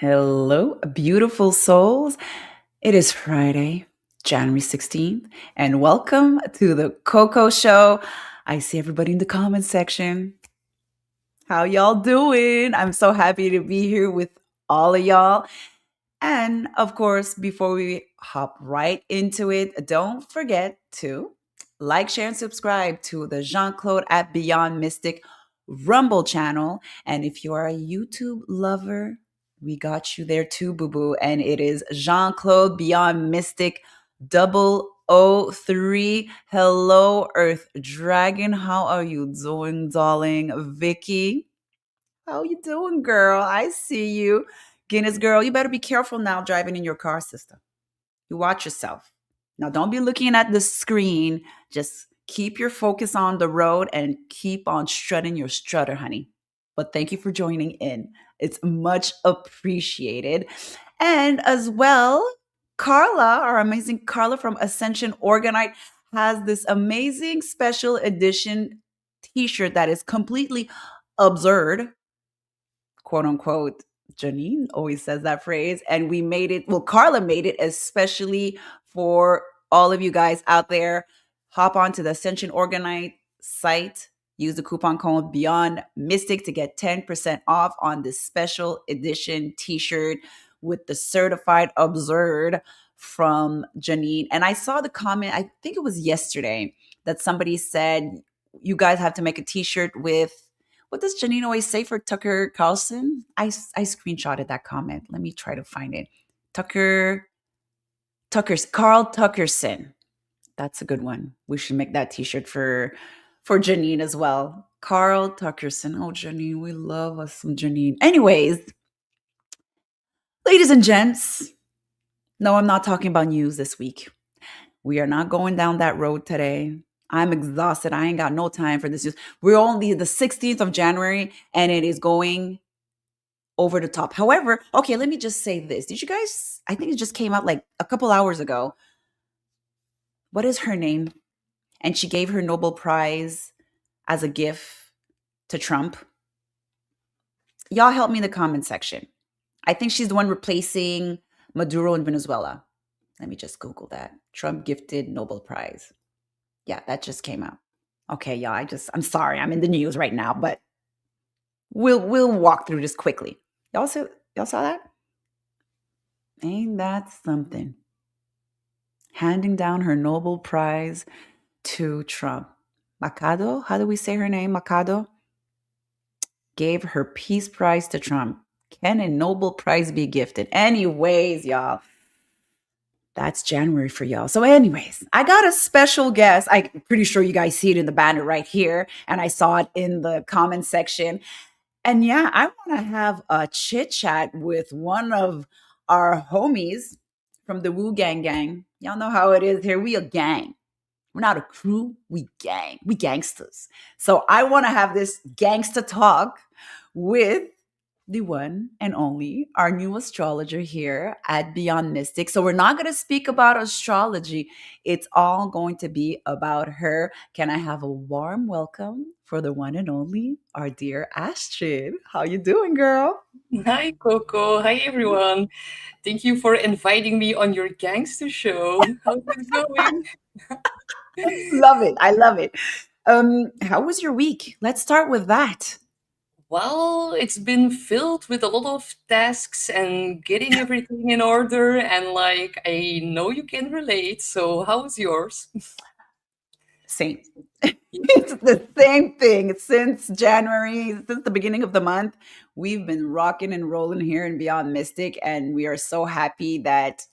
Hello, beautiful souls. It is Friday, January 16th, and welcome to the COCO Show. I see everybody in the comment section. How y'all doing? I'm so happy to be here with all of y'all. And of course, before we hop right into it, don't forget to like, share, and subscribe to the Jean Claude at Beyond Mystic Rumble channel. And if you are a YouTube lover, we got you there too, boo boo. And it is Jean Claude Beyond Mystic 003. Hello, Earth Dragon. How are you doing, darling? Vicky, how you doing, girl? I see you. Guinness girl, you better be careful now driving in your car, sister. You watch yourself. Now don't be looking at the screen. Just keep your focus on the road and keep on strutting your strutter, honey. But thank you for joining in. It's much appreciated. And as well, Carla, our amazing Carla from Ascension Organite, has this amazing special edition t-shirt that is completely absurd, quote unquote. Janine always says that phrase. And we made it, well, Carla made it especially for all of you guys out there. Hop onto the Ascension Organite site, use the coupon code Beyond Mystic to get 10% off on this special edition t shirt with the certified absurd from Janine. And I saw the comment, I think it was yesterday, that somebody said, you guys have to make a t shirt with, what does Janine always say for Tucker Carlson? I screenshotted that comment. Let me try to find it. Carl Tuckerson. That's a good one. We should make that T-shirt for Janine as well. Carl Tuckerson. Oh, Janine, we love us some Janine. Anyways, ladies and gents, no, I'm not talking about news this week. We are not going down that road today. I'm exhausted. I ain't got no time for this news. We're only the 16th of January and it is going over the top. However, okay, let me just say this. Did you guys, I think it just came out like a couple hours ago. What is her name? And she gave her Nobel Prize as a gift to Trump. Y'all help me in the comment section. I think she's the one replacing Maduro in Venezuela. Let me just Google that. Trump gifted Nobel Prize. Yeah, that just came out. Okay, y'all, I'm sorry. I'm in the news right now, but we'll walk through this quickly. Y'all saw that? Ain't that something? Handing down her Nobel Prize to Trump. Macado, how do we say her name? Macado gave her Peace Prize to Trump. Can a Nobel Prize be gifted? Anyways, y'all, that's January for y'all. So, anyways, I got a special guest. I'm pretty sure you guys see it in the banner right here, and I saw it in the comment section. And yeah, I want to have a chit chat with one of our homies from the Wu Gang Gang. Y'all know how it is here. We a gang. We're not a crew. We gang. We gangsters. So I want to have this gangster talk with the one and only, our new astrologer here at Beyond Mystic. So we're not going to speak about astrology. It's all going to be about her. Can I have a warm welcome for the one and only, our dear Astrid? How you doing, girl? Hi, Coco. Hi, everyone. Thank you for inviting me on your gangster show. How's it going? Love it. I love it. How was your week? Let's start with that. Well, it's been filled with a lot of tasks and getting everything in order. And I know you can relate. So, how's yours? Same. It's the same thing since January, since the beginning of the month. We've been rocking and rolling here in Beyond Mystic, and we are so happy that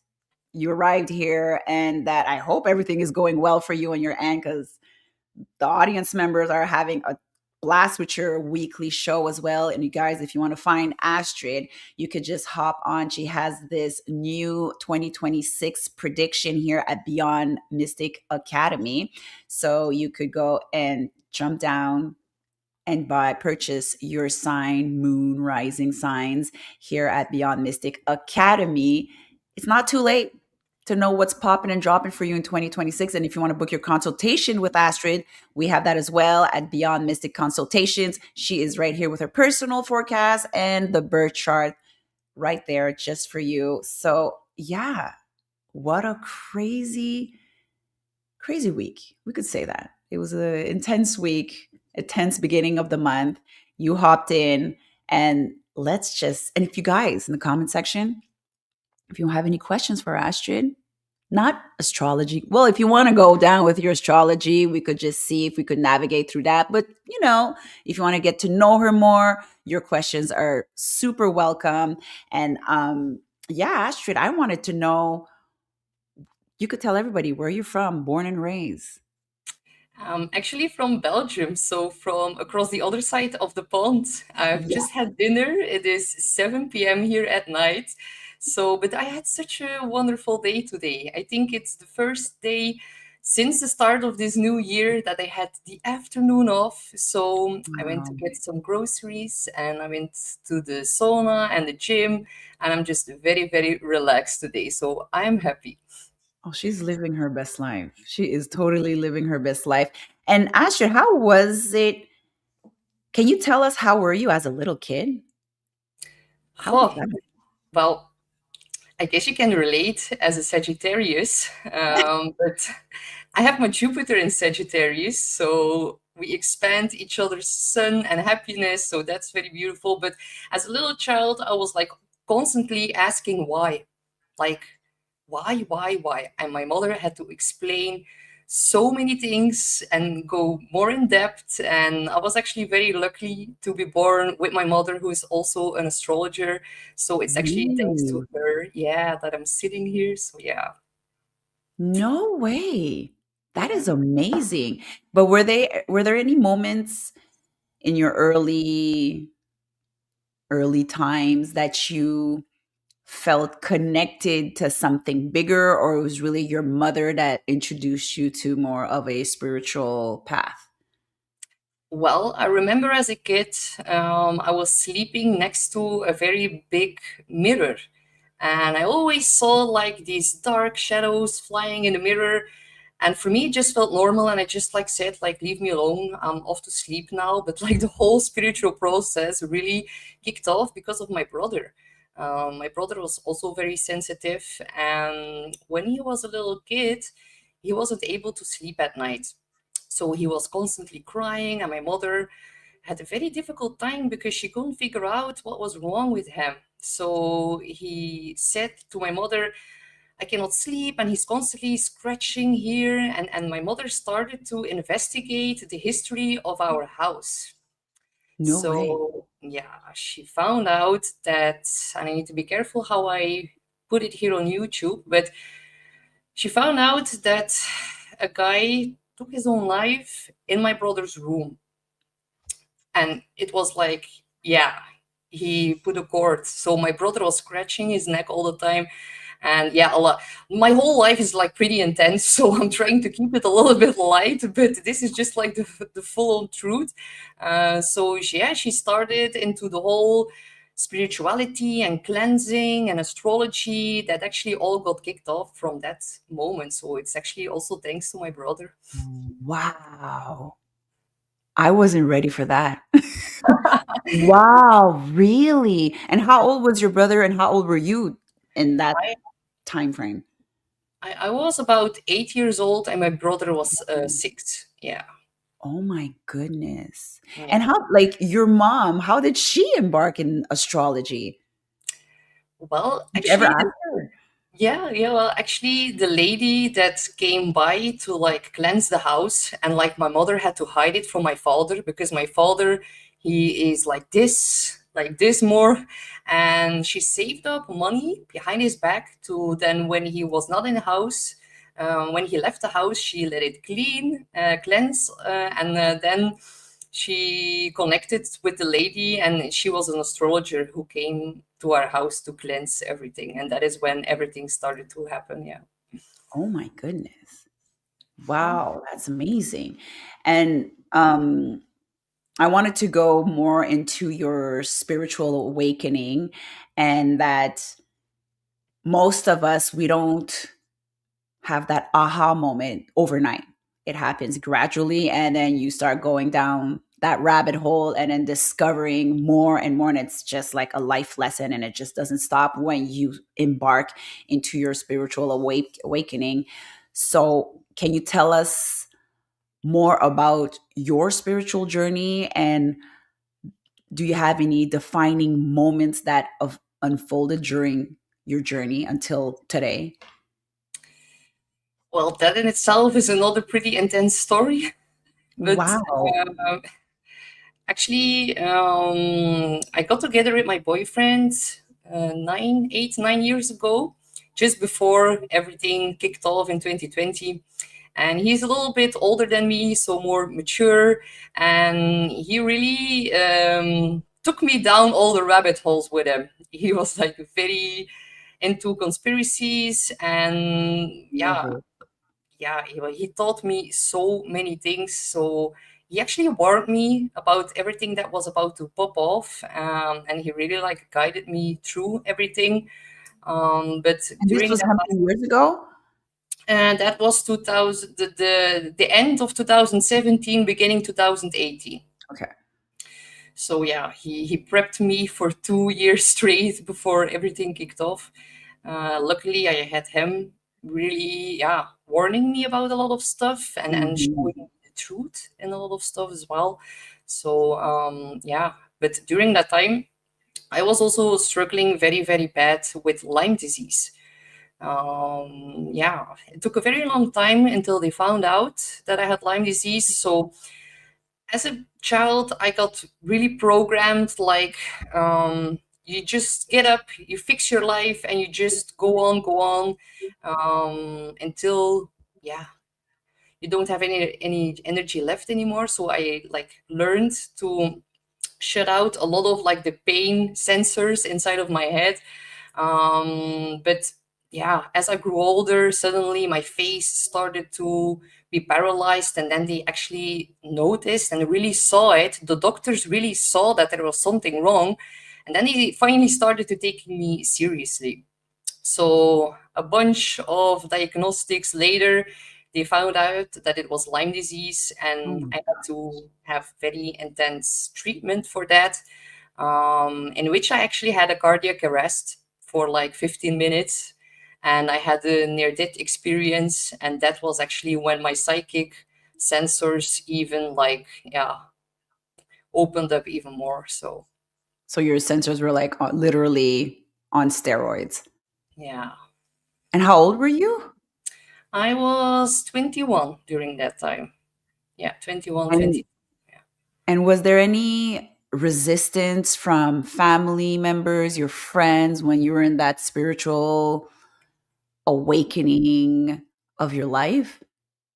you arrived here and that I hope everything is going well for you and your end because the audience members are having a blast with your weekly show as well. And you guys, if you want to find Astrid, you could just hop on. She has this new 2026 prediction here at Beyond Mystic Academy. So you could go and jump down and purchase your sign, moon, rising signs here at Beyond Mystic Academy. It's not too late to know what's popping and dropping for you in 2026. And if you want to book your consultation with Astrid, we have that as well at Beyond Mystic Consultations. She is right here with her personal forecast and the birth chart right there just for you. So, yeah, what a crazy week. We could say that. It was an intense week, a tense beginning of the month. You hopped in, and and if you guys in the comment section, if you have any questions for Astrid, not astrology. Well, if you want to go down with your astrology, we could just see if we could navigate through that. But, if you want to get to know her more, your questions are super welcome. And yeah, Astrid, I wanted to know, you could tell everybody where you're from, born and raised. Actually from Belgium, so from across the other side of the pond. I've Yeah. just had dinner. It is 7 p.m. here at night. So, but I had such a wonderful day today. I think it's the first day since the start of this new year that I had the afternoon off. So I went to Wow. get some groceries and I went to the sauna and the gym, and I'm just very, very relaxed today. So I'm happy. Oh, she's living her best life. She is totally living her best life. And Astrid, how was it? Can you tell us how were you as a little kid? How was Oh, that? well, I guess you can relate as a Sagittarius, but I have my Jupiter in Sagittarius, so we expand each other's sun and happiness. So that's very beautiful. But as a little child, I was like constantly asking why, like why, and my mother had to explain so many things and go more in depth. And I was actually very lucky to be born with my mother, who is also an astrologer. So it's actually thanks to Really? her, yeah, that I'm sitting here. So yeah. No way. That Yeah. is amazing. But were there any moments in your early times that you felt connected to something bigger, or it was really your mother that introduced you to more of a spiritual path? Well, I remember as a kid, I was sleeping next to a very big mirror. And I always saw like these dark shadows flying in the mirror. And for me, it just felt normal. And I just like said, like, leave me alone. I'm off to sleep now. But like the whole spiritual process really kicked off because of my brother. My brother was also very sensitive. And when he was a little kid, he wasn't able to sleep at night. So he was constantly crying, and my mother had a very difficult time because she couldn't figure out what was wrong with him. So he said to my mother, I cannot sleep, and he's constantly scratching here. And my mother started to investigate the history of our house. No way. So, yeah, she found out that, and I need to be careful how I put it here on YouTube, but she found out that a guy took his own life in my brother's room. And it was like, yeah, he put a cord. So my brother was scratching his neck all the time. And yeah, a lot. My whole life is like pretty intense, so I'm trying to keep it a little bit light. But this is just like the full on truth. So yeah, she started into the whole spirituality and cleansing and astrology that actually all got kicked off from that moment. So it's actually also thanks to my brother. Wow. I wasn't ready for that. Wow, really? And how old was your brother and how old were you in that time frame? I was about 8 years old, and my brother was 6. Yeah, Oh my goodness. And yeah. how, like, your mom, how did she embark in astrology? Well, Did you ever actually, ask her? yeah. Well, actually, the lady that came by to like cleanse the house, and like my mother had to hide it from my father because my father, he is like this more, and she saved up money behind his back to then when he was not in the house. When he left the house, she let it cleanse, and then she connected with the lady, and she was an astrologer who came to our house to cleanse everything, and that is when everything started to happen. Yeah. Oh my goodness. Yeah. Wow, that's amazing. And I wanted to go more into your spiritual awakening, and that most of us, we don't have that aha moment overnight. It happens gradually, and then you start going down that rabbit hole and then discovering more and more. And it's just like a life lesson, and it just doesn't stop when you embark into your spiritual awakening. So, can you tell us more about your spiritual journey? And do you have any defining moments that have unfolded during your journey until today? Well, that in itself is another pretty intense story. But Wow. um, actually, I got together with my boyfriend 9 years ago, just before everything kicked off in 2020. And he's a little bit older than me, so more mature. And he really took me down all the rabbit holes with him. He was like very into conspiracies, and Love yeah, it. he taught me so many things. So he actually warned me about everything that was about to pop off, and he really like guided me through everything. But And this during was that how time, many years ago? and that was 2000, the end of 2017, beginning 2018. Okay. So yeah, he prepped me for 2 years straight before everything kicked off. Luckily, I had him really, yeah, warning me about a lot of stuff, and Mhm. showing me the truth in a lot of stuff as well. So yeah, but during that time, I was also struggling very, very bad with Lyme disease. Yeah, it took a very long time until they found out that I had Lyme disease. So as a child, I got really programmed like, you just get up, you fix your life, and you just go on, until, yeah, you don't have any energy left anymore. So I like learned to shut out a lot of like the pain sensors inside of my head. But yeah, as I grew older, suddenly my face started to be paralyzed, and then they actually noticed and really saw it. The doctors really saw that there was something wrong, and then they finally started to take me seriously. So a bunch of diagnostics later, they found out that it was Lyme disease, Oh and my I had to have very intense treatment for that, in which I actually had a cardiac arrest for like 15 minutes. And I had a near death experience. And that was actually when my psychic sensors even like, yeah, opened up even more. So, So your sensors were like literally on steroids. yeah, And how old were you? I was 21 during that time. Yeah, 21, And 20. Yeah. and was there any resistance from family members, your friends, when you were in that spiritual awakening of your life?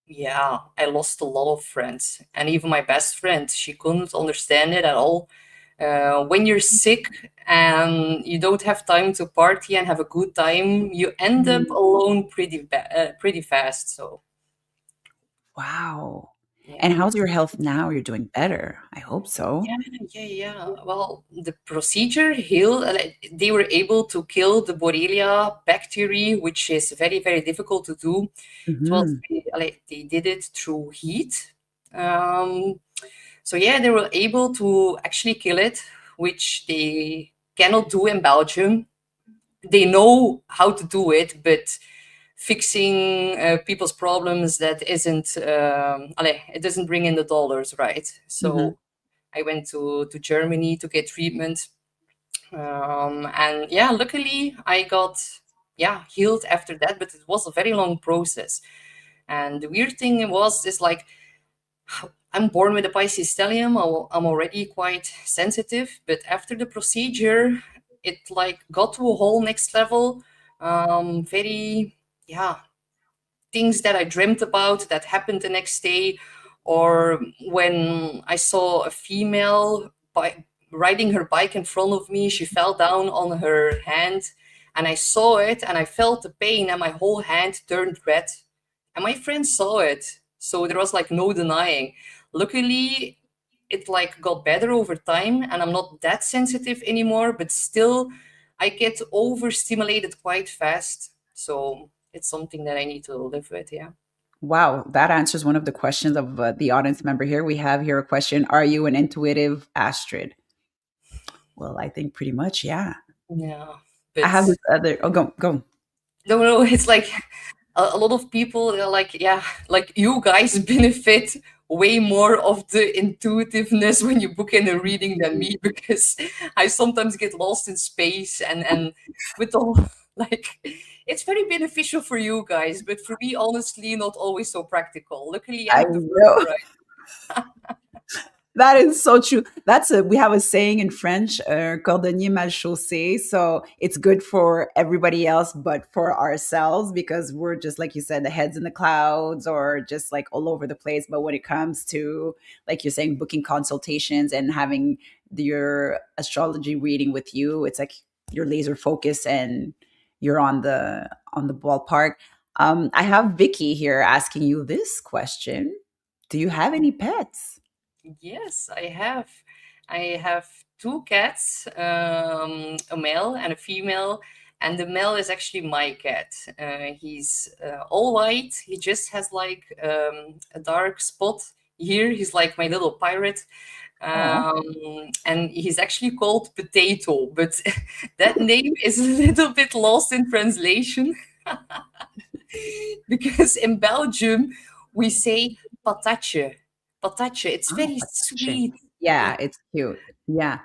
Yeah, I lost a lot of friends. And even my best friend, she couldn't understand it at all. When you're sick and you don't have time to party and have a good time, you end up Mm. alone pretty fast. So Wow. And yeah, how's your health now? You're doing better. I hope yeah, so. yeah. Well, the procedure healed. Like, they were able to kill the Borrelia bacteria, which is very, very difficult to do. It was Mhm. like they did it through heat. Um, So yeah, they were able to actually kill it, which they cannot do in Belgium. They know how to do it, but fixing people's problems, that isn't, it doesn't bring in the dollars, right? Mhm. So I went to Germany to get treatment, and yeah, luckily I got, yeah, healed after that, but it was a very long process. And the weird thing was is like, I'm born with a Pisces stellium. I'm already quite sensitive, but after the procedure, it like got to a whole next level. Very, yeah, things that I dreamt about that happened the next day, or when I saw a female riding her bike in front of me, she fell down on her hand, and I saw it, and I felt the pain, and my whole hand turned red. And my friend saw it, so there was like no denying. Luckily, it like got better over time, and I'm not that sensitive anymore, but still I get overstimulated quite fast. So it's something that I need to live with, yeah. Wow, that answers one of the questions of the audience member here. We have here a question: are you an intuitive Astrid? Well, I think pretty much, yeah. Yeah, I but have this other. Oh, go. no, no, it's like a lot of people are like, yeah, like you guys benefit way more of the intuitiveness when you book in a reading than me, because I sometimes get lost in space and with the whole, like, it's very beneficial for you guys, but for me, honestly, not always so practical. Luckily, I I'm the know. Virgo, That is so true. That's a we have a saying in French, cordonnier mal chaussé. So it's good for everybody else, but for ourselves, because we're just like you said, the heads in the clouds or just like all over the place. But when it comes to, like you're saying, booking consultations and having your astrology reading with you, it's like you're laser focused and you're on the ballpark. I have Vicky here asking you this question: do you have any pets? yes, I have. I have two cats, a male and a female, and the male is actually my cat. He's all white. He just has like a dark spot here. He's like my little pirate. Oh, And he's actually called Potato, but that name is a little bit lost in translation because in Belgium we say patatje. Patatje. It's oh, very patatche. sweet. Yeah, Yeah, it's cute. Yeah.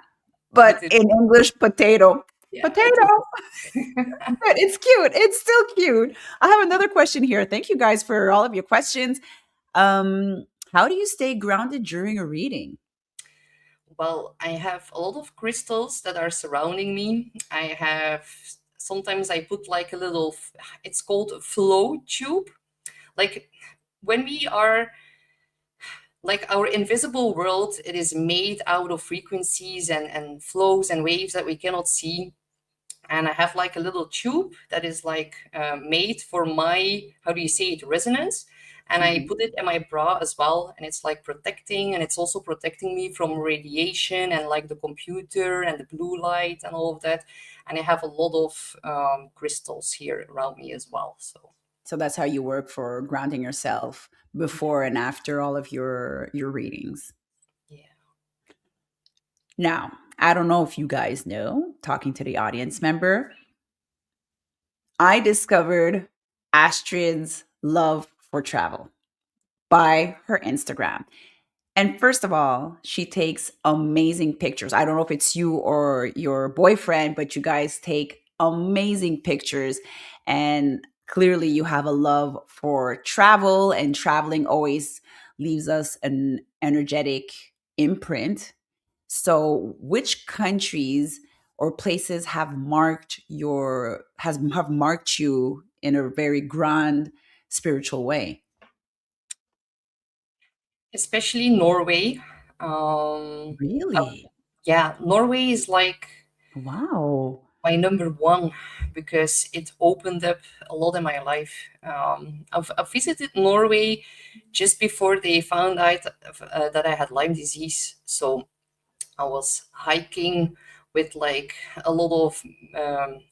but But it, in English, potato. yeah, it Potato. is. But it's cute. It's still cute. I have another question here. Thank you guys for all of your questions. How do you stay grounded during a reading? Well, I have a lot of crystals that are surrounding me. I have sometimes I put like a little. It's called a flow tube. Like when we are like our invisible world, it is made out of frequencies and flows and waves that we cannot see. And I have like a little tube that is like made for my, how do you say it, resonance. And I Mhm. put it in my bra as well, and it's like protecting, and it's also protecting me from radiation and like the computer and the blue light and all of that. And I have a lot of crystals here around me as well. So So that's how you work for grounding yourself before and after all of your readings. yeah. Now, I don't know if you guys know, talking to the audience member, I discovered Astrid's love for travel by her Instagram. And first of all, she takes amazing pictures. I don't know if it's you or your boyfriend, but you guys take amazing pictures. And clearly, you have a love for travel, and traveling always leaves us an energetic imprint. So, which countries or places have marked you in a very grand spiritual way? Especially Norway. Um, uh, Really? yeah, Norway is like Wow. my number one because it opened up a lot in my life. I've visited Norway just before they found out that I had Lyme disease. So I was hiking with like a lot of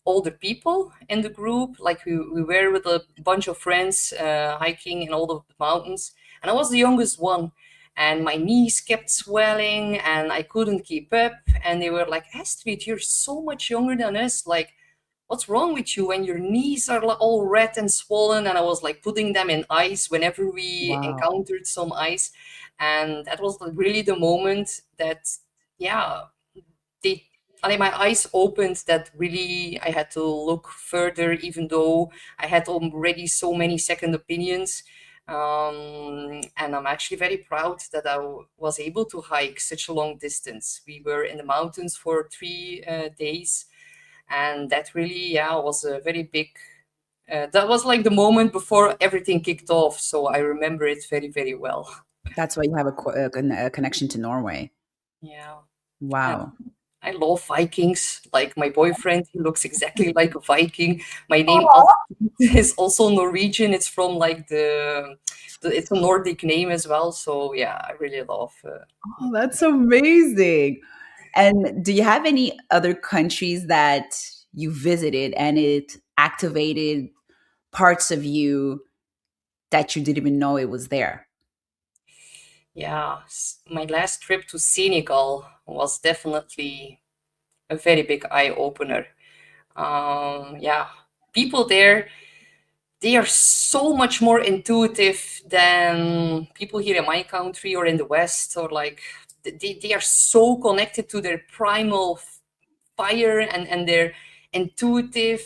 older people in the group. Like we were with a bunch of friends hiking in all the mountains, and I was the youngest one. And my knees kept swelling, and I couldn't keep up. And they were like, "Astrid, you're so much younger than us. Like, what's wrong with you when your knees are like all red and swollen?" And I was like putting them in ice whenever we Wow. encountered some ice. And that was like really the moment that, yeah, they, I mean, my eyes opened that really I had to look further, even though I had already so many second opinions. And I'm actually very proud that was able to hike such a long distance. We were in the mountains for 3 days, and that really, yeah, was a very big. That was like the moment before everything kicked off, so I remember it very, very well. That's why you have a connection to Norway. Yeah. And Wow. I love Vikings. Like my boyfriend, he looks exactly like a Viking. My name Aw. is also Norwegian. It's from like it's a Nordic name as well. So yeah, I really love. Oh, that's amazing. And do you have any other countries that you visited and it activated parts of you that you didn't even know it was there? Yeah, my last trip to Senegal was definitely a very big eye opener. Yeah, people there, they are so much more intuitive than people here in my country or in the West, or like they are so connected to their primal fire and their intuitive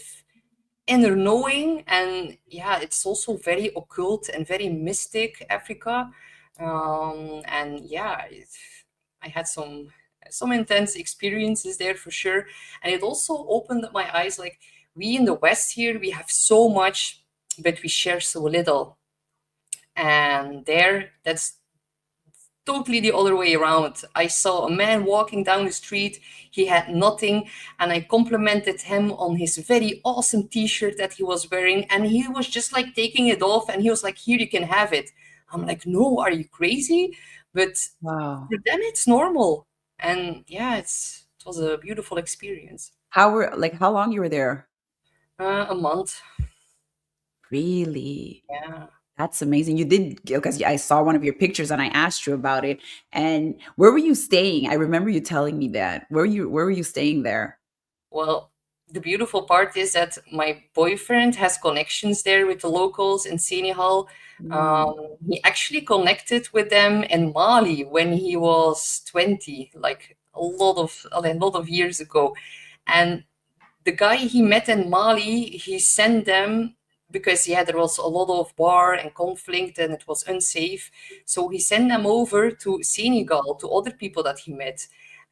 inner knowing. And yeah, it's also very occult and very mystic, Africa. And yeah, I had some intense experiences there for sure. And it also opened up my eyes, like, we in the West here, we have so much, but we share so little. And there, that's totally the other way around. I saw a man walking down the street. He had nothing, and I complimented him on his very awesome t-shirt that he was wearing, and he was just like taking it off, and he was like, "Here, you can have it." I'm like, "No, are you crazy?" But Wow. for them, it's normal. And yeah, it was a beautiful experience. How long you were there? A month. Really? Yeah. That's amazing. You did, because I saw one of your pictures and I asked you about it. And where were you staying? I remember you telling me that. Where were you staying there? Well, the beautiful part is that my boyfriend has connections there with the locals in Senegal. Mm. He actually connected with them in Mali when he was 20, like a lot of years ago. And the guy he met in Mali, he sent them because yeah, there was a lot of war and conflict and it was unsafe. So he sent them over to Senegal to other people that he met.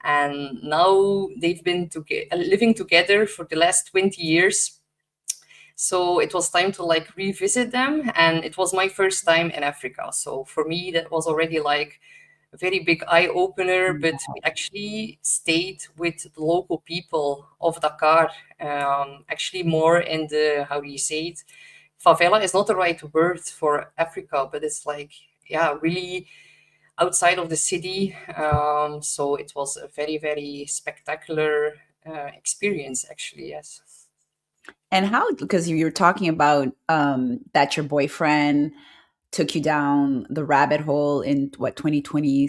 And now they've been living together for the last 20 years. So it was time to like revisit them. And it was my first time in Africa. So for me, that was already like a very big eye opener, but we actually stayed with the local people of Dakar. Actually, more in the, how do you say it? Favela is not the right word for Africa, but it's like, yeah, really outside of the city. So it was a very, very spectacular experience, actually, yes. And how, because you were talking about that your boyfriend took you down the rabbit hole in what, 2020,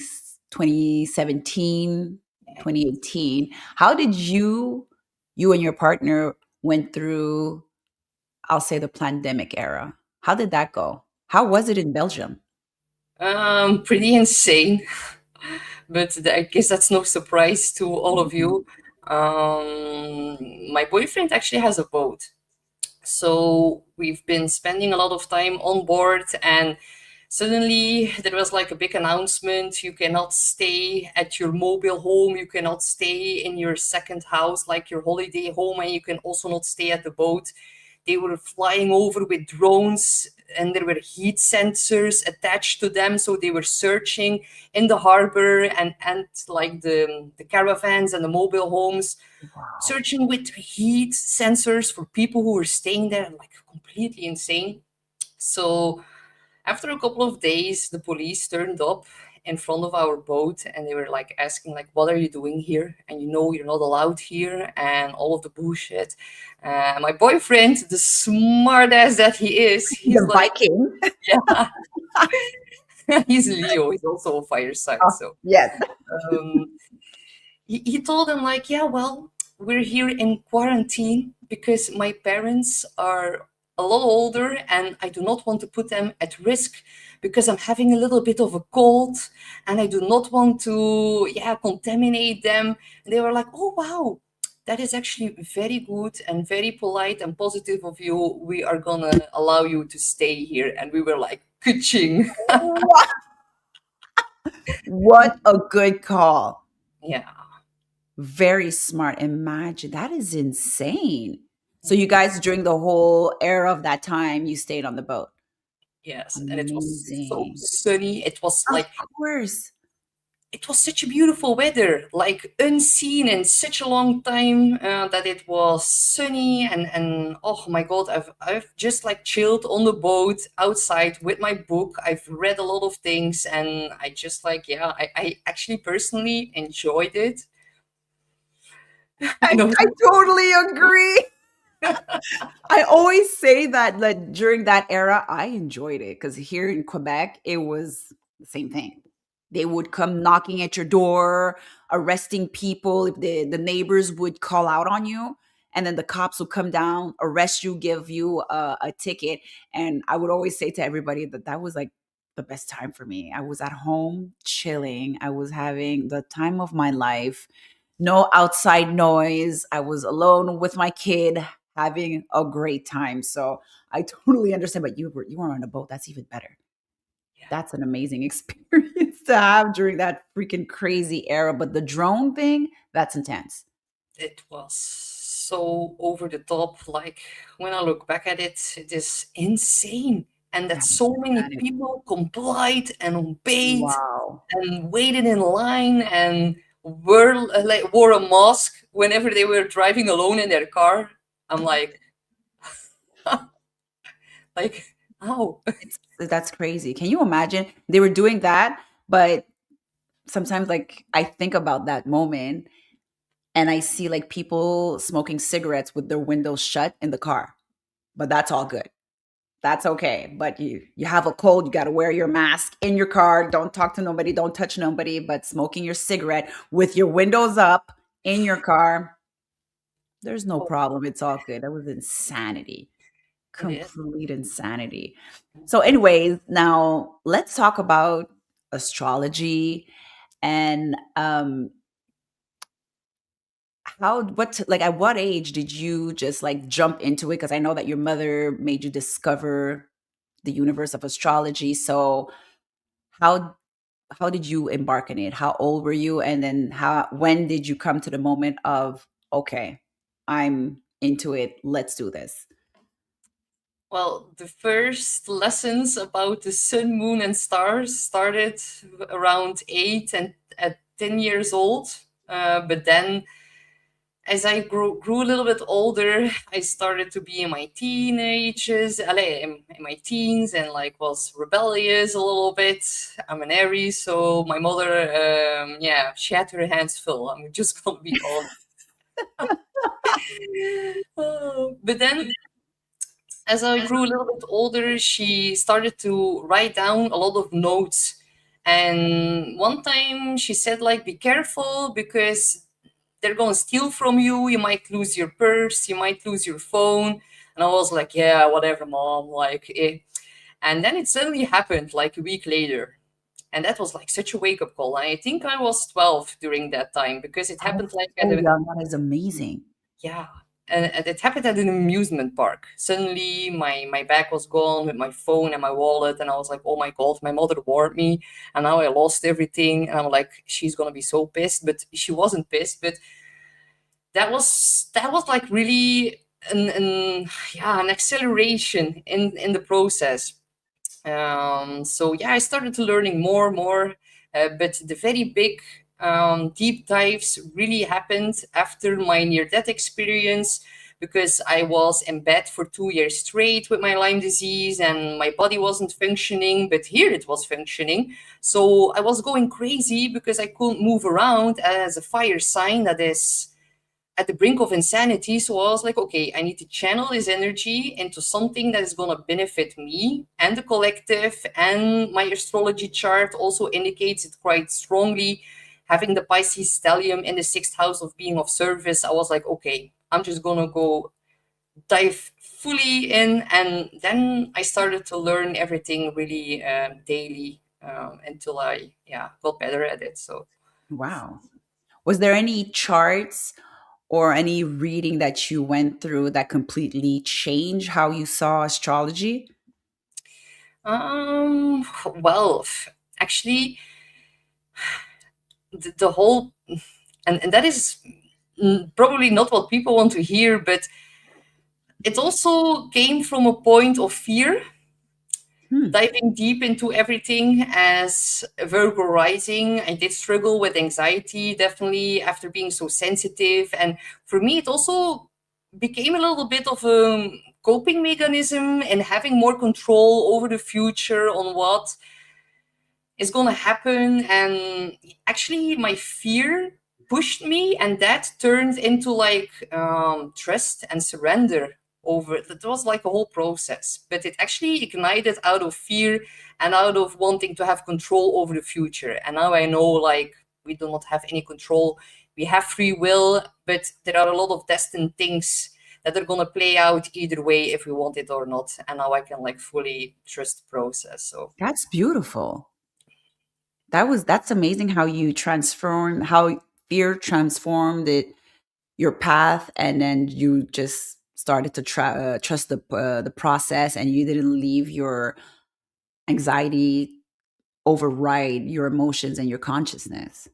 2017, 2018. How did you and your partner went through, I'll say, the pandemic era? How did that go? How was it in Belgium? Pretty insane, but I guess that's no surprise to all of Mhm. you. My boyfriend actually has a boat. So we've been spending a lot of time on board, and suddenly there was like a big announcement: you cannot stay at your mobile home, you cannot stay in your second house, like your holiday home, and you can also not stay at the boat. They were flying over with drones, and there were heat sensors attached to them, so they were searching in the harbor and like the caravans and the mobile homes, Wow. searching with heat sensors for people who were staying there, like completely insane. So after a couple of days, the police turned up in front of our boat, and they were like asking, like, "What are you doing here? And you know you're not allowed here," and all of the bullshit. My boyfriend, the smart ass that he is, He's he's a like, Viking. yeah, he's Leo. He's also a fire sign. Oh, So yes. um, he told them like, yeah, well, we're here in quarantine because my parents are a lot older and I do not want to put them at risk because I'm having a little bit of a cold and I do not want to, yeah, contaminate them. And they were like, oh wow, that is actually very good and very polite and positive of you. We are gonna allow you to stay here. And we were like, kuching. What, what a good call. Yeah. Very smart. Imagine that is insane. So you guys, during the whole era of that time, you stayed on the boat. Yes, and it was so Amazing. sunny. It was Of like, course. it was such a beautiful weather, like unseen in such a long time, that it was sunny and oh my god, I've just like chilled on the boat outside with my book. I've read a lot of things, and I just like, yeah, I actually personally enjoyed it. I, You know, I totally agree. I always say that like during that era, I enjoyed it because here in Quebec, it was the same thing. They would come knocking at your door, arresting people if the neighbors would call out on you. And then the cops would come down, arrest you, give you a ticket. And I would always say to everybody that that was like the best time for me. I was at home chilling. I was having the time of my life. No outside noise. I was alone with my kid having a great time. So I totally understand. But you were on a boat. That's even better. Yeah, That's an amazing experience to have during that freaking crazy era. But the drone thing, that's intense. it was so over the top. Like when I look back at it, it is insane. And that That was so many insanity. people complied and obeyed Wow. and waited in line and wore a mask whenever they were driving alone in their car. I'm like, how? That's crazy. Can you imagine? They were doing that, but sometimes like I think about that moment and I see like people smoking cigarettes with their windows shut in the car. But that's all good. That's okay. But you have a cold, you got to wear your mask in your car. Don't talk to nobody, don't touch nobody, but smoking your cigarette with your windows up in your car, there's no Oh, problem. It's all good. That was insanity. it is. Complete insanity. So anyways, now let's talk about astrology and how what like at what age did you just like jump into it because I know that your mother made you discover the universe of astrology. So how how did you embark in it? How old were you? And then how when did you come to the moment of okay, I'm into it. Let's do this. Well, the first lessons about the sun, moon, and stars started around 8 and at 10 years old. But then, as I grew a little bit older, I started to be in my teenagers, in my teens, and like was rebellious a little bit. I'm an Aries, so my mother, yeah, she had her hands full. I'm just gonna be honest. But then as I grew a little bit older, she started to write down a lot of notes. And one time she said, like, be careful because they're going to steal from you. You might lose your purse, you might lose your phone. And I was like, yeah, whatever, mom. Like, eh. And then it suddenly happened like a week later. And that was like such a wake up call. I think I was 12 during that time because it Oh, happened like at so a, young. That is amazing. yeah, and it happened at an amusement park. Suddenly, my bag was gone with my phone and my wallet, and I was like, "Oh my god!" My mother warned me, and now I lost everything. And I'm like, "She's gonna be so pissed," but she wasn't pissed. But that was like really an acceleration in the process. So yeah, I started to learning more, but the very big deep dives really happened after my near-death experience because I was in bed for 2 years straight with my Lyme disease and my body wasn't functioning, but here it was functioning. So I was going crazy because I couldn't move around as a fire sign that is at the brink of insanity. So I was like, okay, I need to channel this energy into something that is going to benefit me and the collective. And my astrology chart also indicates it quite strongly. Having the Pisces stellium in the sixth house of being of service, I was like, okay, I'm just going to go dive fully in. And then I started to learn everything really daily until I, yeah, got better at it. So Wow. Was there any charts or any reading that you went through that completely changed how you saw astrology? well, actually, the whole, and that is probably not what people want to hear, but it also came from a point of fear, Hmm. diving deep into everything as a Virgo rising. I did struggle with anxiety, definitely, after being so sensitive. And for me, it also became a little bit of a coping mechanism and having more control over the future on what is going to happen. And actually, my fear pushed me, and that turned into like trust and surrender. Over that was like a whole process, but it actually ignited out of fear and out of wanting to have control over the future. And now I know, like, we do not have any control. We have free will, but there are a lot of destined things that are going to play out either way if we want it or not. And now I can like fully trust the process. So That's beautiful. That's amazing how you transform how fear transformed it your path, and then you just started to trust the process, and you didn't leave your anxiety override your emotions and your consciousness.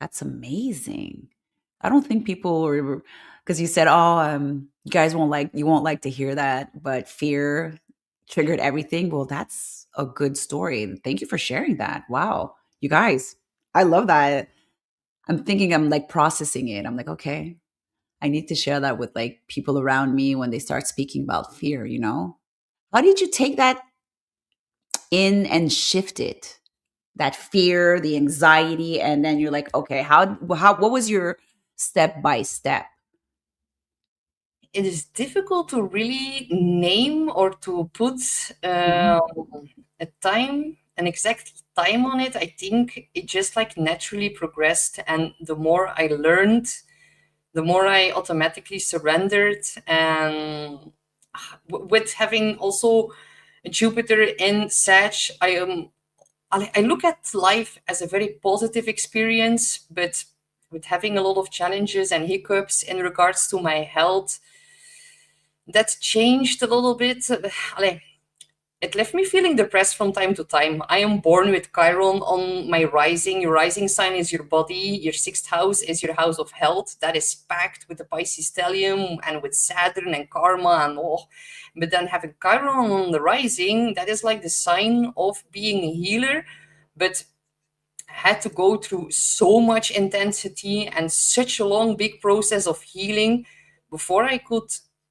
That's amazing. I don't think people are, because you said, "Oh, you won't like to hear that," but fear triggered everything. Well, that's a good story. Thank you for sharing that. Wow, you guys, I love that. I'm thinking, I'm like processing it. I'm like, okay, I need to share that with like people around me when they start speaking about fear. How did you take that in and shift it? That fear, the anxiety, and then you're like, okay, what was your step by step? it is difficult to really name or to put Mhm. an exact time on it. I think it just like naturally progressed, and the more I learned, the more I automatically surrendered. And with having also Jupiter in Sag, I look at life as a very positive experience, but with having a lot of challenges and hiccups in regards to my health, that changed a little bit. Allee, it left me feeling depressed from time to time. I am born with Chiron on my rising. Your rising sign is your body. Your sixth house is your house of health. That is packed with the Pisces stellium and with Saturn and karma and oh. But then having Chiron on the rising, that is like the sign of being a healer. But I had to go through so much intensity and such a long, big process of healing before I could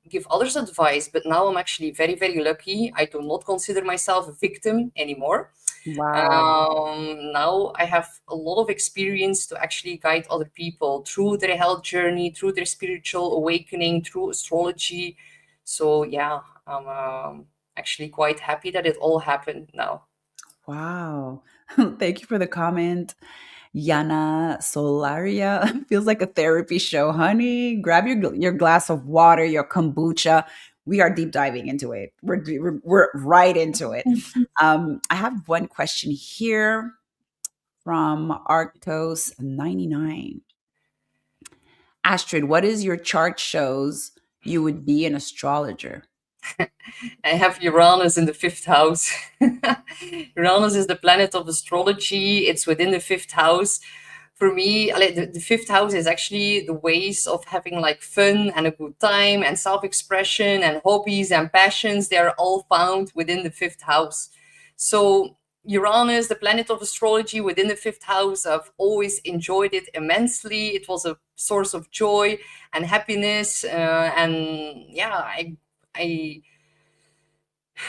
give others advice. But now I'm actually very, very lucky. I do not consider myself a victim anymore. Wow. Now I have a lot of experience to actually guide other people through their health journey, through their spiritual awakening, through astrology. So, yeah, I'm actually quite happy that it all happened now. Wow. Thank you for the comment. Yana Solaria feels like a therapy show, honey. Grab your glass of water, your kombucha. We are deep diving into it. We're right into it. I have one question here from Arctos99. Astrid, what is your chart shows you would be an astrologer? I have Uranus in the fifth house. Uranus is the planet of astrology. It's within the fifth house. For me, the fifth house is actually the ways of having like fun and a good time and self-expression and hobbies and passions. They are all found within the fifth house. So Uranus, the planet of astrology within the fifth house, I've always enjoyed it immensely. It was a source of joy and happiness. And yeah, I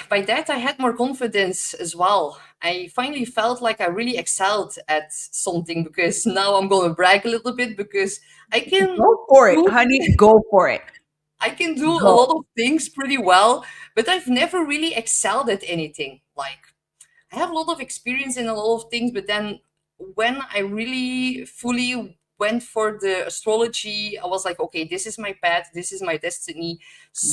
by that I had more confidence as well. I finally felt like I really excelled at something, because now I'm going to brag a little bit, because I can Go for it, do honey. Go for it. I can do a Go. lot of things pretty well, but I've never really excelled at anything. Like, I have a lot of experience in a lot of things, but then when I really fully went for the astrology, I was like, okay, this is my path, this is my destiny.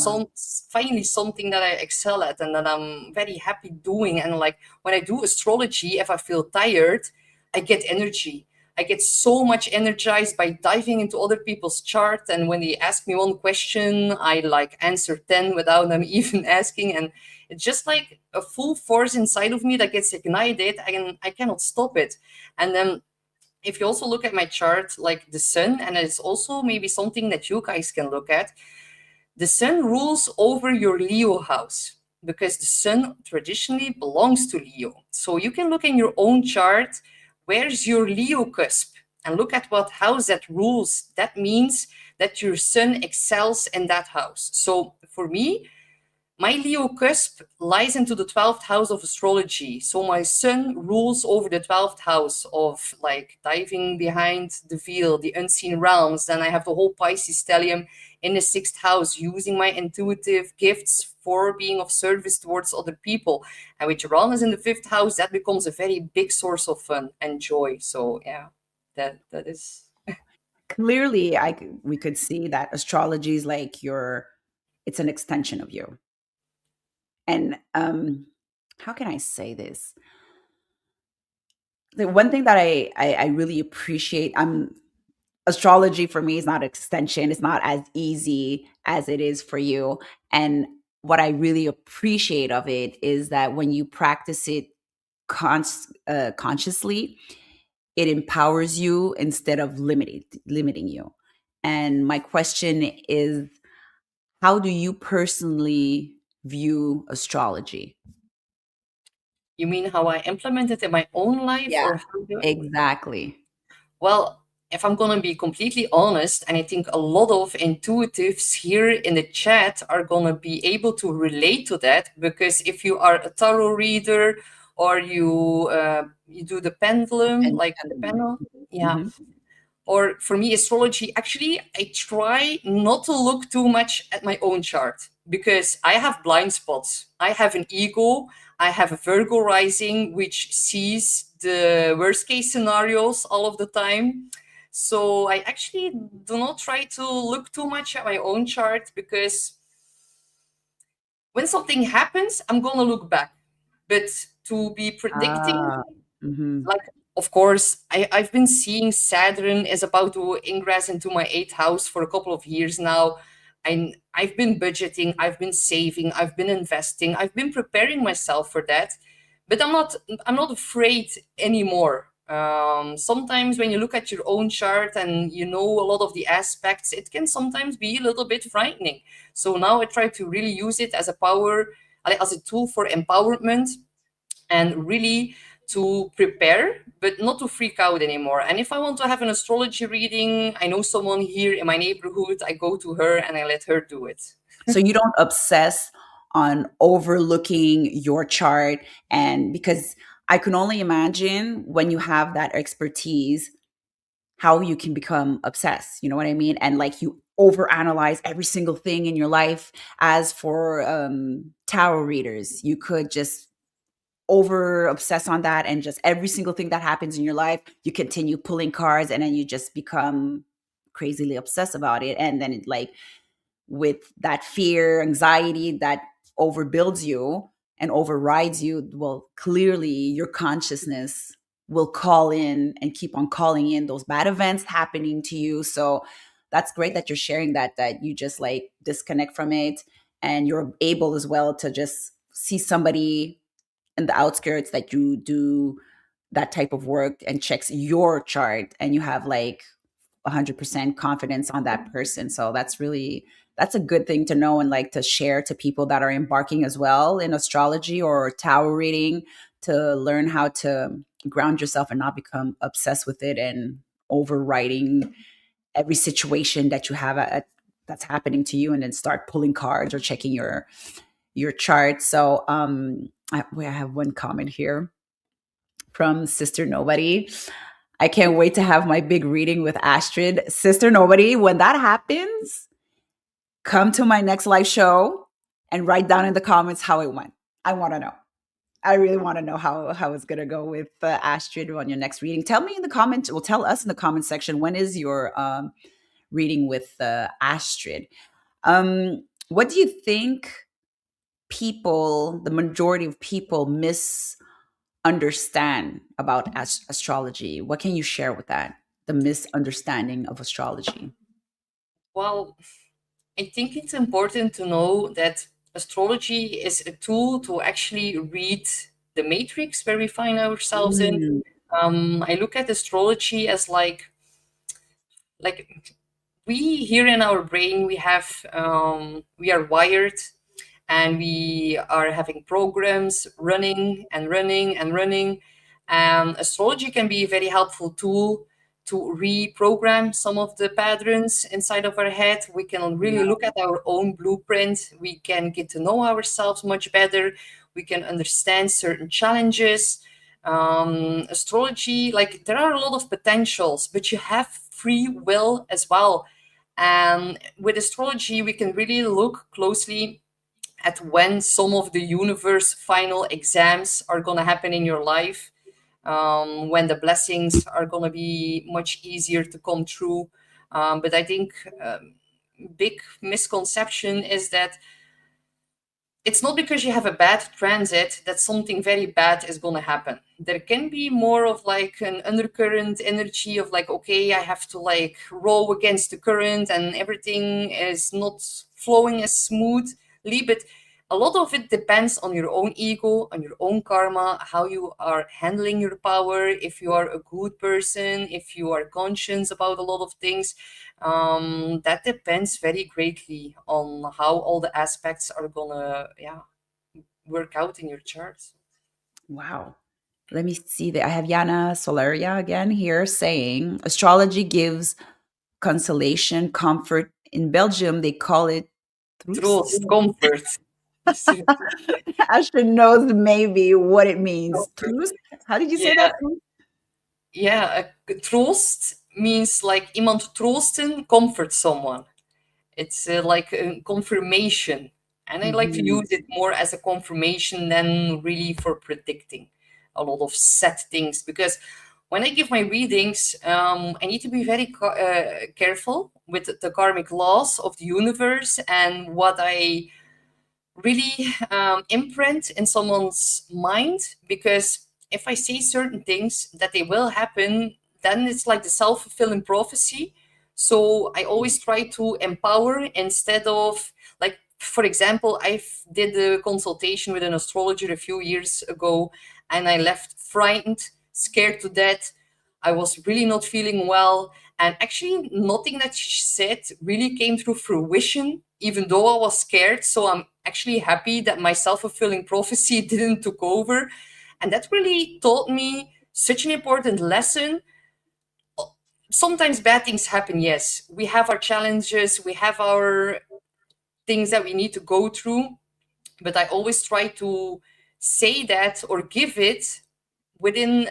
Wow. Finally something that I excel at and that I'm very happy doing. And like when I do astrology, if I feel tired, I get energy. I get so much energized by diving into other people's chart. And when they ask me one question, I like answer 10 without them even asking. And it's just like a full force inside of me that gets ignited. I cannot stop it. And then if you also look at my chart, like the sun, and it's also maybe something that you guys can look at, the sun rules over your Leo house, because the sun traditionally belongs to Leo. So you can look in your own chart, where's your Leo cusp, and look at what house that rules. That means that your sun excels in that house. So for me, My Leo cusp lies into the 12th house of astrology. So my sun rules over the 12th house of like diving behind the veil, the unseen realms. Then I have the whole Pisces stellium in the 6th house, using my intuitive gifts for being of service towards other people. And with Uranus in the 5th house, that becomes a very big source of fun and joy. So yeah, that is. Clearly, we could see that astrology is like it's an extension of you. And how can I say this? The one thing that I really appreciate, astrology for me is not extension. It's not as easy as it is for you. And what I really appreciate of it is that when you practice it consciously, it empowers you instead of limiting you. And my question is, how do you personally view astrology? You mean how I implement it in my own life, Yeah, or how do exactly. Well, if I'm going to be completely honest, and I think a lot of intuitives here in the chat are going to be able to relate to that, because if you are a tarot reader or you do the pendulum, like the Independently. panel, yeah. Mhm. Or for me, astrology, actually, I try not to look too much at my own chart because I have blind spots. I have an ego. I have a Virgo rising, which sees the worst case scenarios all of the time. So I actually do not try to look too much at my own chart, because when something happens, I'm going to look back. But to be predicting, Ah, mhm. like, of course, I've been seeing Saturn is about to ingress into my eighth house for a couple of years now. And I've been budgeting, I've been saving, I've been investing, I've been preparing myself for that. But I'm not afraid anymore. Sometimes when you look at your own chart and you know a lot of the aspects, it can sometimes be a little bit frightening. So now I try to really use it as a power, as a tool for empowerment, and really to prepare, but not to freak out anymore. And if I want to have an astrology reading, I know someone here in my neighborhood, I go to her and I let her do it. So you don't obsess on overlooking your chart, and because I can only imagine when you have that expertise how you can become obsessed, you know what I mean? And like you overanalyze every single thing in your life. As for tarot readers, you could just over obsess on that, and just every single thing that happens in your life you continue pulling cards, and then you just become crazily obsessed about it, and then it like with that fear, anxiety that overbuilds you and overrides you, well, clearly your consciousness will call in and keep on calling in those bad events happening to you. So that's great that you're sharing that you just like disconnect from it, and you're able as well to just see somebody in the outskirts that you do that type of work and checks your chart, and you have like 100% confidence on that person. So that's a good thing to know and like to share to people that are embarking as well in astrology or tarot reading, to learn how to ground yourself and not become obsessed with it and overwriting every situation that you have that's happening to you, and then start pulling cards or checking your chart. So I have one comment here from Sister Nobody. I can't wait to have my big reading with Astrid. Sister Nobody, when that happens, come to my next live show and write down in the comments how it went. I want to know. I really want to know how it's gonna go with Astrid on your next reading. Tell me in the comments. Well, tell us in the comment section, when is your reading with Astrid. What do you think the majority of people misunderstand about astrology? What can you share with that? The misunderstanding of astrology. Well, I think it's important to know that astrology is a tool to actually read the matrix where we find ourselves in. Mm, I look at astrology as like we here in our brain, we are wired, and we are having programs running and running and running. Astrology can be a very helpful tool to reprogram some of the patterns inside of our head. We can really look at our own blueprint. We can get to know ourselves much better. We can understand certain challenges. Astrology, like there are a lot of potentials, but you have free will as well. And with astrology, we can really look closely at when some of the universe final exams are going to happen in your life, when the blessings are going to be much easier to come through. But I think big misconception is that it's not because you have a bad transit that something very bad is going to happen. There can be more of like an undercurrent energy of like, okay, I have to like row against the current and everything is not flowing as smoothly. But a lot of it depends on your own ego, on your own karma, how you are handling your power, if you are a good person, if you are conscious about a lot of things. That depends very greatly on how all the aspects are gonna, yeah, work out in your charts. Wow. Let me see that. I have Yana Solaria again here saying astrology gives consolation, comfort. In Belgium, they call it troost. Troost, comfort. Ashton knows maybe what it means. Comfort. Troost? How did you say Yeah, that? yeah. Troost means like iemand troosten, comfort someone. It's like a confirmation. And I like to Mhm. use it more as a confirmation than really for predicting a lot of set things. Because when I give my readings, I need to be very careful with the karmic laws of the universe and what I really imprint in someone's mind. Because if I say certain things that they will happen, then it's like the self-fulfilling prophecy. So I always try to empower instead of, like, for example, I did a consultation with an astrologer a few years ago, and I left frightened, scared to death. I was really not feeling well, and actually nothing that she said really came through fruition, even though I was scared. So I'm actually happy that my self-fulfilling prophecy didn't took over. And that really taught me such an important lesson. Sometimes bad things happen, yes. We have our challenges, we have our things that we need to go through, but I always try to say that or give it within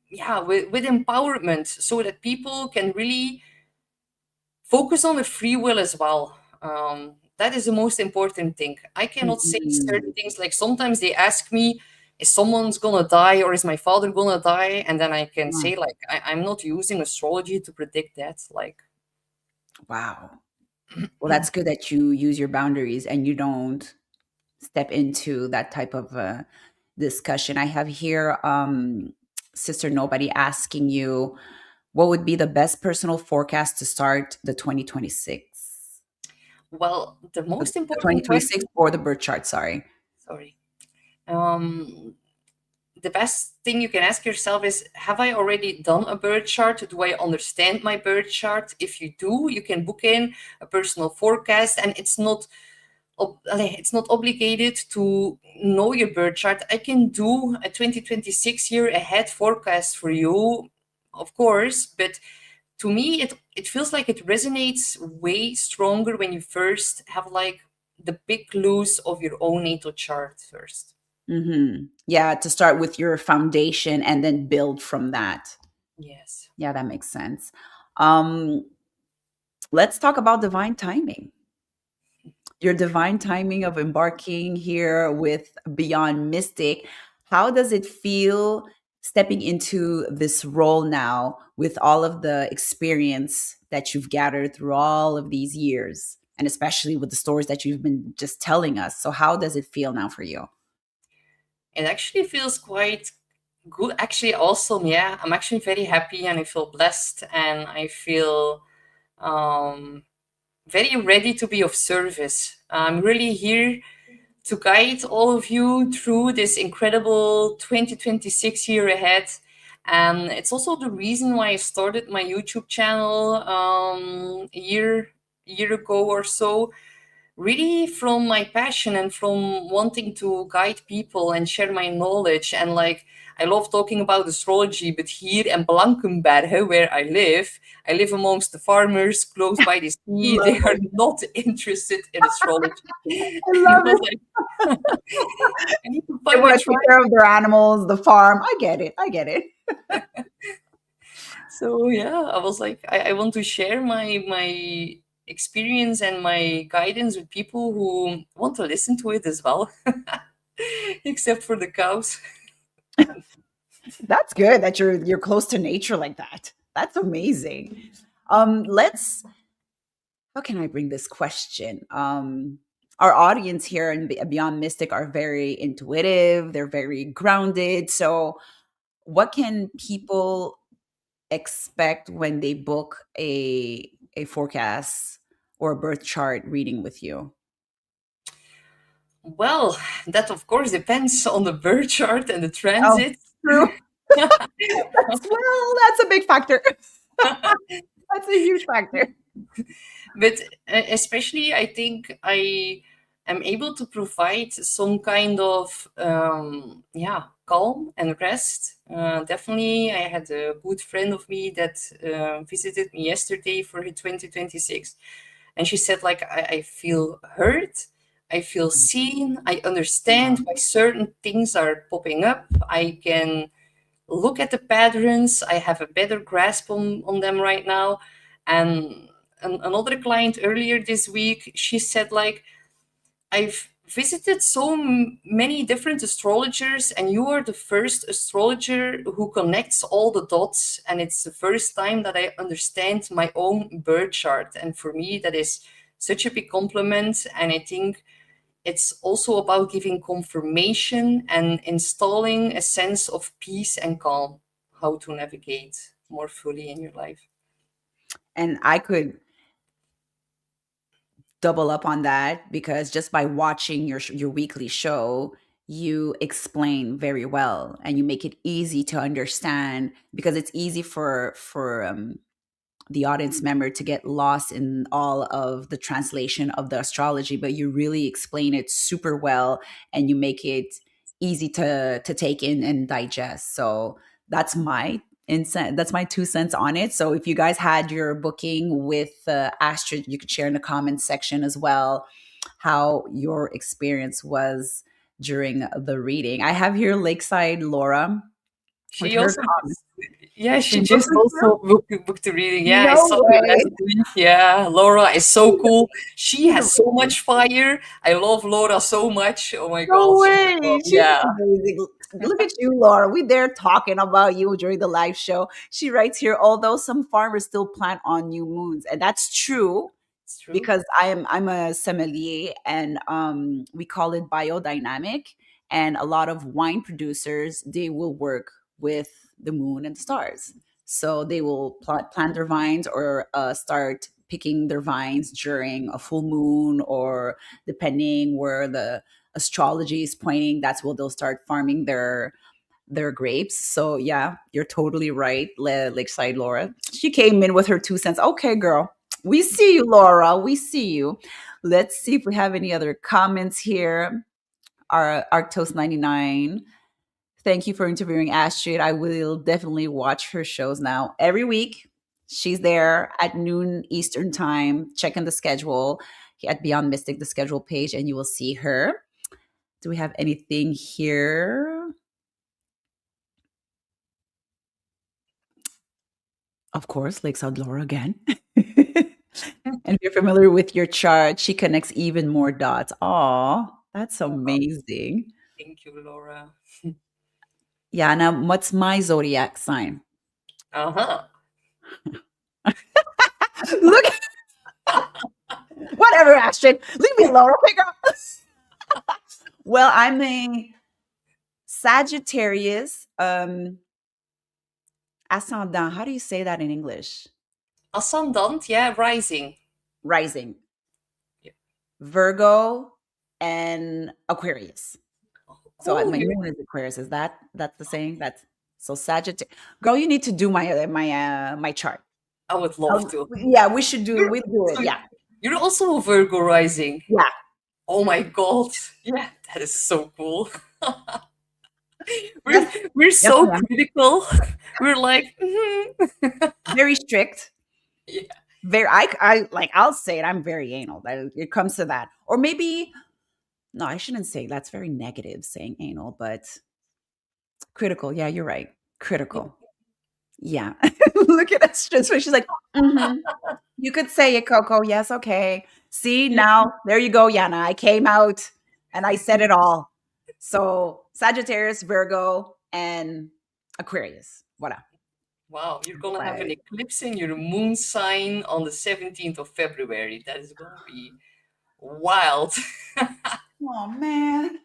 yeah, with empowerment, so that people can really focus on the free will as well. That is the most important thing. I cannot say Mhm. certain things. Like sometimes they ask me, is someone's gonna die or is my father gonna die? And then I can Wow. say, like, I'm not using astrology to predict that. Like, Wow. Well, that's good that you use your boundaries and you don't step into that type of discussion. I have here Sister Nobody asking you what would be the best personal forecast to start the 2026? well, the The, most the important 2026 question, or the birth chart, sorry. sorry. Um, the best thing you can ask yourself is, have I already done a birth chart? Do I understand my birth chart? If you do, you can book in a personal forecast, and it's not obligated to know your birth chart. I can do a 2026 year ahead forecast for you, of course, but to me it feels like it resonates way stronger when you first have like the big clues of your own natal chart first. Yeah, to start with your foundation and then build from that. Yes. Yeah, that makes sense. Um, let's talk about divine timing. Your divine timing of embarking here with Beyond Mystic. How does it feel stepping into this role now with all of the experience that you've gathered through all of these years, and especially with the stories that you've been just telling us? So, how does it feel now for you? It actually feels quite good, actually awesome. Yeah, I'm actually very happy and I feel blessed and I feel um very ready to be of service. I'm really here to guide all of you through this incredible 2026 year ahead. And it's also the reason why I started my YouTube channel a year ago or so, really from my passion and from wanting to guide people and share my knowledge. And like, I love talking about astrology, but here in Blankenberge, where I live amongst the farmers close by the sea. Love They are it. not interested in astrology. I And I love was it. like, I need to They find a want to take tribe. care of their animals, the farm. I get it. I get it. So yeah, I was like, I want to share my experience and my guidance with people who want to listen to it as well, except for the cows. That's good that you're close to nature like that. That's amazing. Let's how can I bring this question? Our audience here and Beyond Mystic are very intuitive, they're very grounded. So, what can people expect when they book a forecast or a birth chart reading with you? Well, that of course depends on the birth chart and the Oh, transit. true. That's a big factor. That's a huge factor. But especially, I think I am able to provide some kind of yeah, calm and rest. Definitely, I had a good friend of me that visited me yesterday for her 2026, and she said like, I feel heard, I feel seen, I understand why certain things are popping up, I can look at the patterns, I have a better grasp on them right now. And another client earlier this week, she said like, I've visited so many different astrologers, and you are the first astrologer who connects all the dots, and it's the first time that I understand my own birth chart. And for me, that is such a big compliment. And I think it's also about giving confirmation and installing a sense of peace and calm, how to navigate more fully in your life. And I could double up on that because just by watching your weekly show, you explain very well and you make it easy to understand because it's easy for the audience member to get lost in all of the translation of the astrology, but you really explain it super well and you make it easy to take in and digest. So that's my insight. That's my 2 cents on it. So if you guys had your booking with Astrid, you could share in the comments section as well how your experience was during the reading. I have here Lakeside Laura with She her also comment. just, yeah, She she booked just with you? also booked the reading. Yeah, I No saw her way. last week. Yeah, Laura is so cool. She She's has so amazing. much fire. I love Laura so much. Oh my No gosh. way. She's Yeah, amazing. Look at you, Laura. We there talking about you during the live show. She writes here, although some farmers still plant on new moons. And that's true it's true. because I'm a sommelier and we call it biodynamic. And a lot of wine producers, they will work with the moon and the stars. So they will plant their vines or start picking their vines during a full moon or depending where the astrology is pointing, that's where they'll start farming their grapes. So yeah, you're totally right, Lakeside Laura. She came in with her 2 cents. Okay, girl. We see you, Laura. We see you. Let's see if we have any other comments here. Our Arctos 99. Thank you for interviewing Astrid. I will definitely watch her shows now every week. She's there at noon Eastern time. Check in the schedule at Beyond Mystic, the schedule page, and you will see her. Do we have anything here? Of course, Lakeside Laura again. And if you're familiar with your chart, she connects even more dots. Aw, that's Oh, amazing. thank you, Laura. Yeah, now what's my zodiac sign? Uh-huh. Look, whatever, Astrid. Leave me alone, okay, girl? Well, I'm a Sagittarius, ascendant. How do you say that in English? Ascendant, yeah, rising. Rising. Yeah. Virgo and Aquarius. So Oh, my moon is Aquarius. Is that's the saying? That's so Sagittarius. Girl, you need to do my chart. I would love to. Yeah, we should do. We do it. So Yeah. You're also a Virgo rising. Yeah. Oh my god. Yeah, that is so cool. We're Yes. we're Yes, so I am. critical. We're like, Very strict. yeah. Very I like I'll say it, I'm very anal. That it comes to that. Or maybe no, I shouldn't say that's very negative saying anal, but critical. Yeah, you're right. Critical. Yeah. Look at us. Just she's like, mm-hmm. You could say it, Coco. Yes, okay. See, Yeah. now there you go, Yana. I came out and I said it all. So Sagittarius, Virgo, and Aquarius. Voilà. Wow, you're gonna have an But eclipse in your moon sign on the 17th of February. That is gonna be wild. oh man.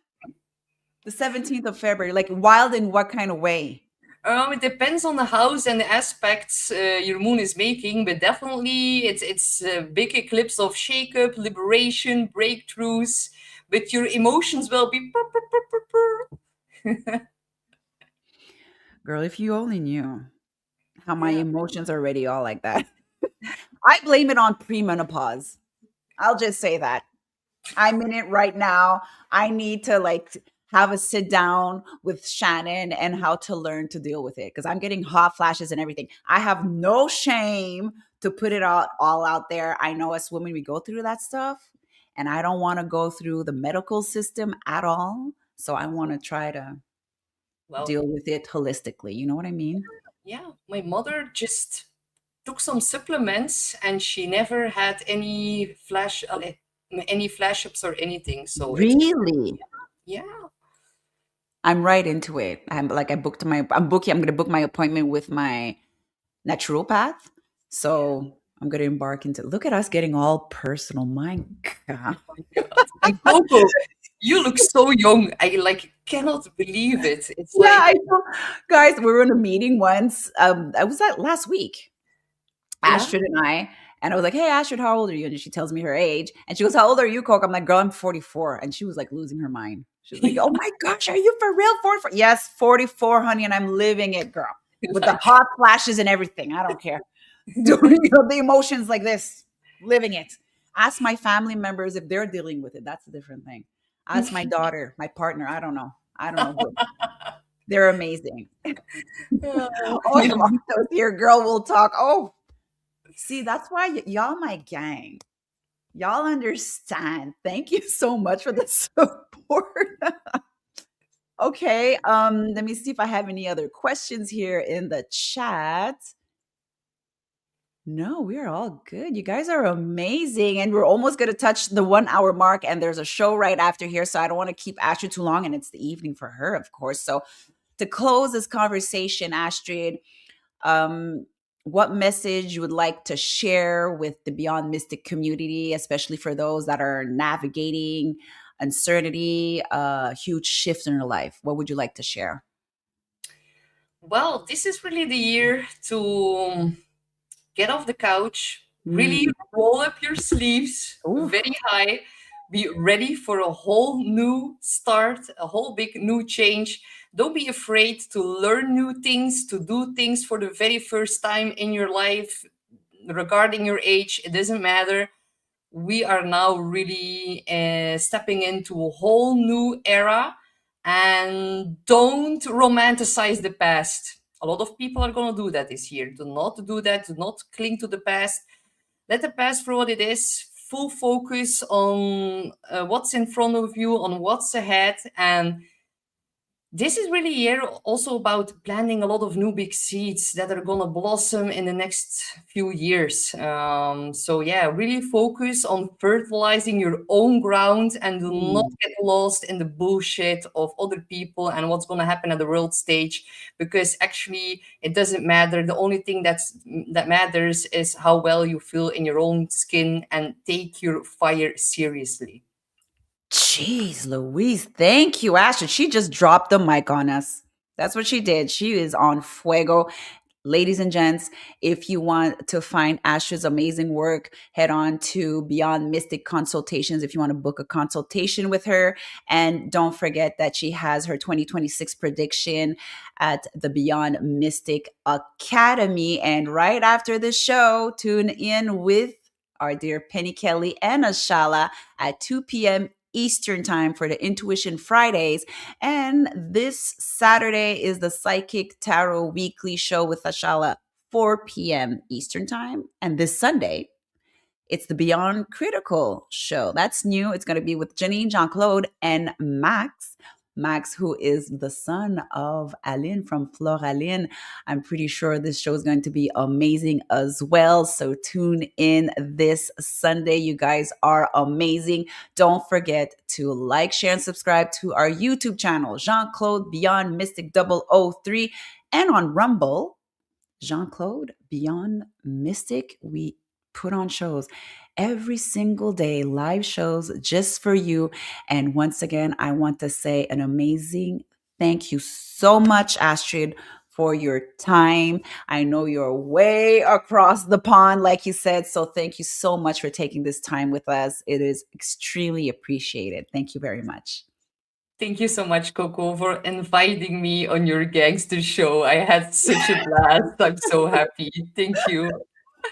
The 17th of February. Like wild in what kind of way? It depends on the house and the aspects your moon is making, but definitely it's a big eclipse of shake-up, liberation, breakthroughs. But your emotions will be. Purr, purr, purr, purr, purr. Girl, if you only knew how my Yeah. emotions are already all like that. I blame it on premenopause. I'll just say that. I'm in it right now. I need to like have a sit down with Shannon and how to learn to deal with it because I'm getting hot flashes and everything. I have no shame to put it all out there. I know as women we go through that stuff and I don't want to go through the medical system at all. So I want to try to Well, deal with it holistically. You know what I mean? yeah, my mother just took some supplements and she never had any flash ups or anything. So it's Really? yeah. I'm right into it. I'm gonna book my appointment with my naturopath. Yeah. So I'm gonna embark into look at us getting all personal. My God. Oh my God. And Coco, you look so young. I like cannot believe it. It's Yeah, like I know. Guys, we were in a meeting once. I was that last week. yeah. Astrid and I. And I was like, hey, Astrid, how old are you? And she tells me her age. And she goes, how old are you, Coke? I'm like, girl, I'm 44. And she was like losing her mind. She was like, oh my gosh, are you for real? 44? Yes, 44, honey. And I'm living it, girl, with the Like hot flashes and everything. I don't care. Doing the emotions like this, living it. Ask my family members if they're dealing with it. That's a different thing. Ask my daughter, my partner. I don't know. I don't know who. They're amazing. oh, Oh, if Octo's here, girl, we'll talk. Oh, see, that's why y'all my gang. Y'all understand. Thank you so much for the support. Okay, let me see if I have any other questions here in the chat. No, we're all good. You guys are amazing. And we're almost going to touch the 1 hour mark. And there's a show right after here. So I don't want to keep Astrid too long. And it's the evening for her, of course. So to close this conversation, Astrid, um, what message you would like to share with the Beyond Mystic community, especially for those that are navigating uncertainty, a huge shift in their life? What would you like to share? well, this is really the year to get off the couch, really Mm. roll up your sleeves Ooh. very high, be ready for a whole new start, a whole big new change. Don't be afraid to learn new things, to do things for the very first time in your life regarding your age. It doesn't matter. We are now really stepping into a whole new era, and don't romanticize the past. A lot of people are going to do that this year. Do not do that. Do not cling to the past. Let the past for what it is. Full focus on what's in front of you, on what's ahead, and this is really a year also about planting a lot of new big seeds that are going to blossom in the next few years. So yeah, really focus on fertilizing your own ground and do not Mm. get lost in the bullshit of other people and what's going to happen at the world stage, because actually it doesn't matter. The only thing that matters is how well you feel in your own skin, and take your fire seriously. Jeez, Louise. Thank you, Astrid. She just dropped the mic on us. That's what she did. She is on fuego. Ladies and gents, if you want to find Astrid's amazing work, head on to Beyond Mystic Consultations if you want to book a consultation with her. And don't forget that she has her 2026 prediction at the Beyond Mystic Academy. And right after the show, tune in with our dear Penny Kelly and Ashala at 2 p.m. Eastern Time for the Intuition Fridays. And this Saturday is the Psychic Tarot Weekly Show with Ashala, 4 p.m. Eastern Time. And this Sunday, it's the Beyond Critical show. That's new. It's going to be with Janine, Jean Claude, and Max. Max, who is the son of Aline from Floraline. I'm pretty sure this show is going to be amazing as well. So tune in this Sunday. You guys are amazing. Don't forget to like, share, and subscribe to our YouTube channel, Jean Claude Beyond Mystic 003, and on Rumble, Jean Claude Beyond Mystic. We put on shows every single day, live shows just for you. And once again, I want to say an amazing thank you so much, Astrid, for your time. I know you're way across the pond, like you said. So thank you so much for taking this time with us. It is extremely appreciated. Thank you very much. Thank you so much, Coco, for inviting me on your gangster show. I had such a blast. I'm so happy. Thank you.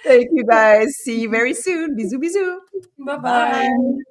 Thank you guys. See you very soon. Bisous, bisous. Bye bye. Bye.